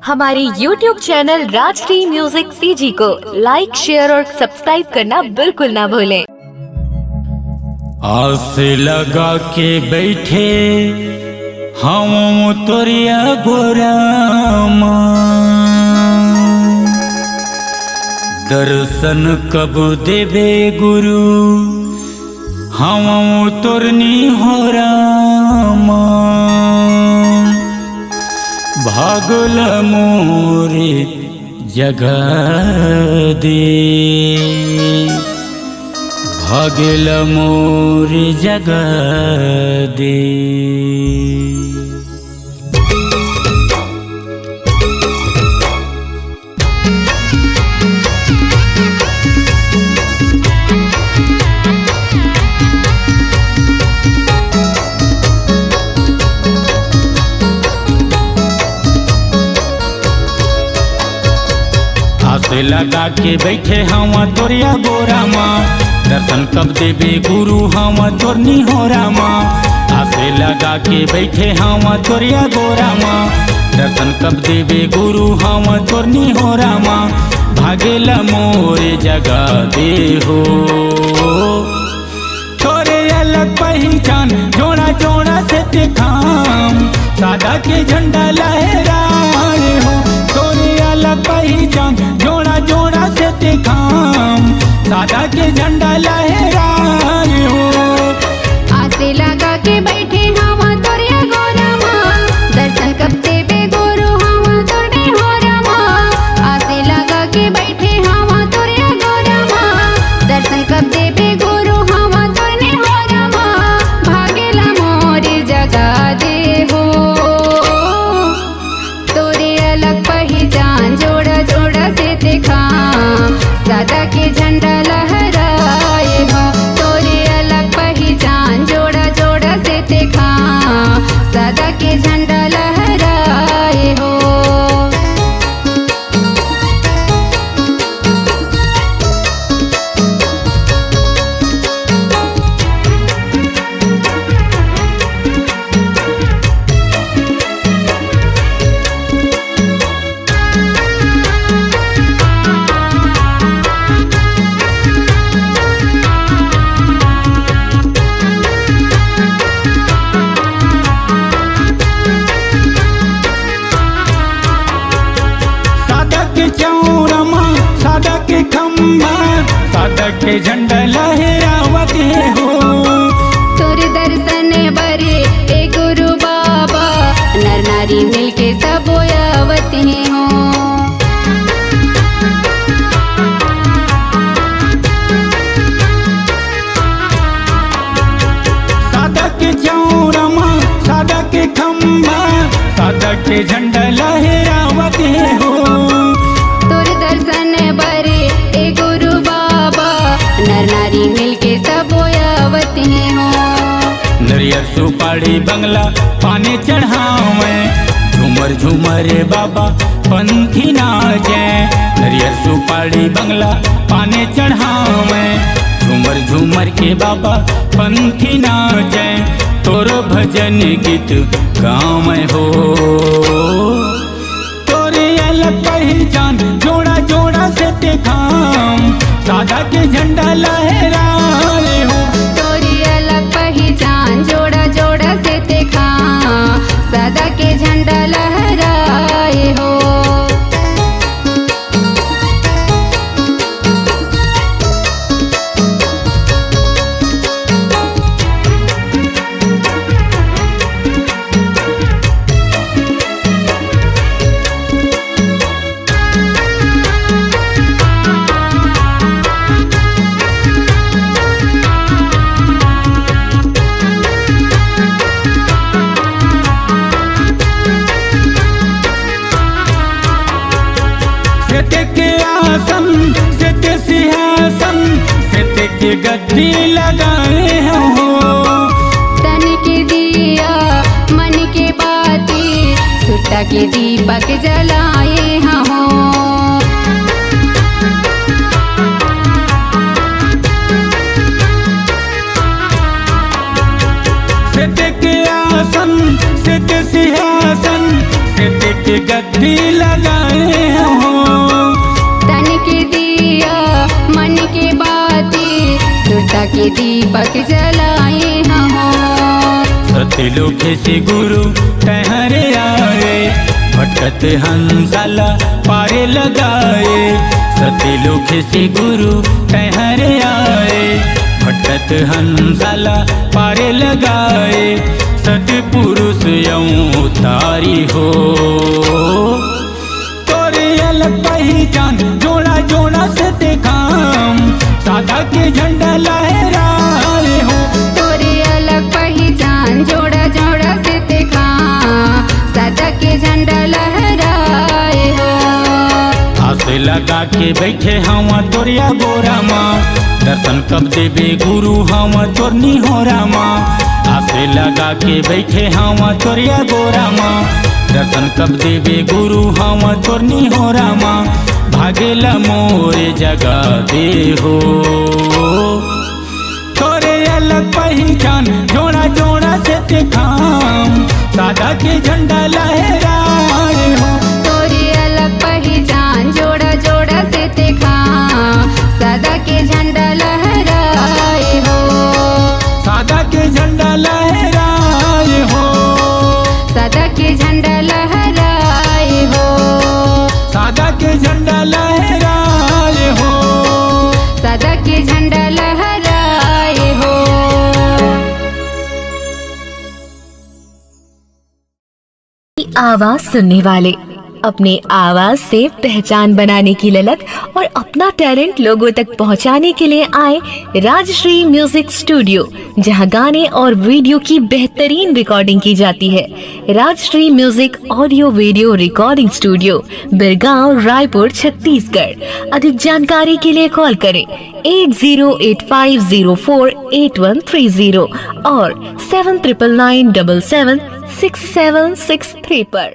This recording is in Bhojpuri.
हमारे YouTube channel Rajshri music CG को लाइक, शेयर और सब्सक्राइब करना बिल्कुल ना भूलें। आस लगा के बैठे हम तोरिया गोरामा, दर्शन कब देवे गुरु हम तोरनी हो रामा। भागल मोरे जगह दे, भागल मोरे जगह दे। आस लगा के बैठे हम तोरिया गोरामा, दर्शन कब देवे गुरु हम तोरनी हो रामा। आस लगा के बैठे हम तोरिया गोरामा, दर्शन कब देवे गुरु हम तोरनी हो रामा। भागेला मोरे जगह दे हो, थोड़े अलग पहचान जोड़ा जोड़ा से दिखाम, सादा के झंडा लहराए हो। थोड़े अलग पहचान जोड़ा जोड़ा से दिखाम, सादा के झंडा लहराए हो। आसे लगा के बैठे हम तोरिया गोरामा, दर्शन कब देवे गुरु हम तोरनी हो रामा। आसे लगा के बैठे हम तोरिया गोरामा, दर्शन कब देवे गुरु हम तोरनी हो रामा। भागेला मोरे जगह दे हो, तोरे अलग पहचान जोड़ा जोड़ा से देखा, सादा के झंडा लहराए हो। तोरे अलग पहचान जोड़ा जोड़ा से देखा, सादा के झंडा लहराए हो। चौरमा सादा के खम्बा, सादा के झंडा लहरावत हो। तोरे दर्शन बरे ए गुरु बाबा, नर नारी मिलके सब आवत हो। सादा के चौरमा सादा के खम्बा, सादा के झंडा लहरावत हो। तोरे दर्शन बरे ए गुरु बाबा, नर नारी मिलके सब आवत हो। नरियर सुपाड़ी बंगला पानी चढ़ावे, झूमर झूमर बाबा पंथी नाचे। नरियर सुपाड़ी बंगला पानी चढ़ावे, झूमर झूमर के बाबा पंथी नाचे। तोरो भजन गीत गाँव में हो, तोरे अलग पहचान जोड़ा जोड़ा से दिखाम, सादा के झंडा लहराए हो। तोरी अलग पहचान जोड़ा जोड़ा से देखा, सादा के झंडा लहराए हो। सेते के आसन सेते सिंहासन, सेते के गद्दी लगाए हो। तन के दिया मन के बाती, सुट्टा के दीपक जलाए हो। सेते के आसन सेते सिंहासन, सेते के गद्दी लगा के दीपक जलाए हम सतलोक से गुरु ठहरे आए भटकत हंसाला पारे लगाए सतलोक से गुरु ठहरे आए भटकत हंसाला पारे लगाए सतपुरुष यूं तारी हो तोरे अलग पहचान जोड़ा जोड़ा से देखाम सादा के झंडा लहराए हो तोरे अलग पहचान जोड़ा जोड़ा से देखा सादा के झंडा लहराए हो आस लगा के बैठे हवा तोरिया गोरा माँ दर्शन कब देवे गुरु हवा तोरनी हो रामा आस लगा के बैठे हवा तोरिया गोरा माँ दर्शन कब देवे गुरु हवा तोरनी हो रामा भागेला मोरे जगा दे हो तोरे अलग पहचान जोड़ा जोड़ा से दिखाम सादा के झंडा लहराए हो तोरे अलग पहचान जोड़ा जोड़ा से देखा सादा के झंडा लहराए हो सादा के झंडा लहराए हो सादा के झंडा लहराए हो सादा के झंडा लहराए हो सादा के झंडा लहराए हो आवाज सुनने वाले अपने आवाज से पहचान बनाने की ललक और अपना टैलेंट लोगों तक पहुंचाने के लिए आए राजश्री म्यूजिक स्टूडियो, जहां गाने और वीडियो की बेहतरीन रिकॉर्डिंग की जाती है। Rajshri music audio video recording studio, Birgaon, Raipur, Chhattisgarh. अधिक जानकारी के लिए कॉल करें 8085048130 और 7999776763 पर।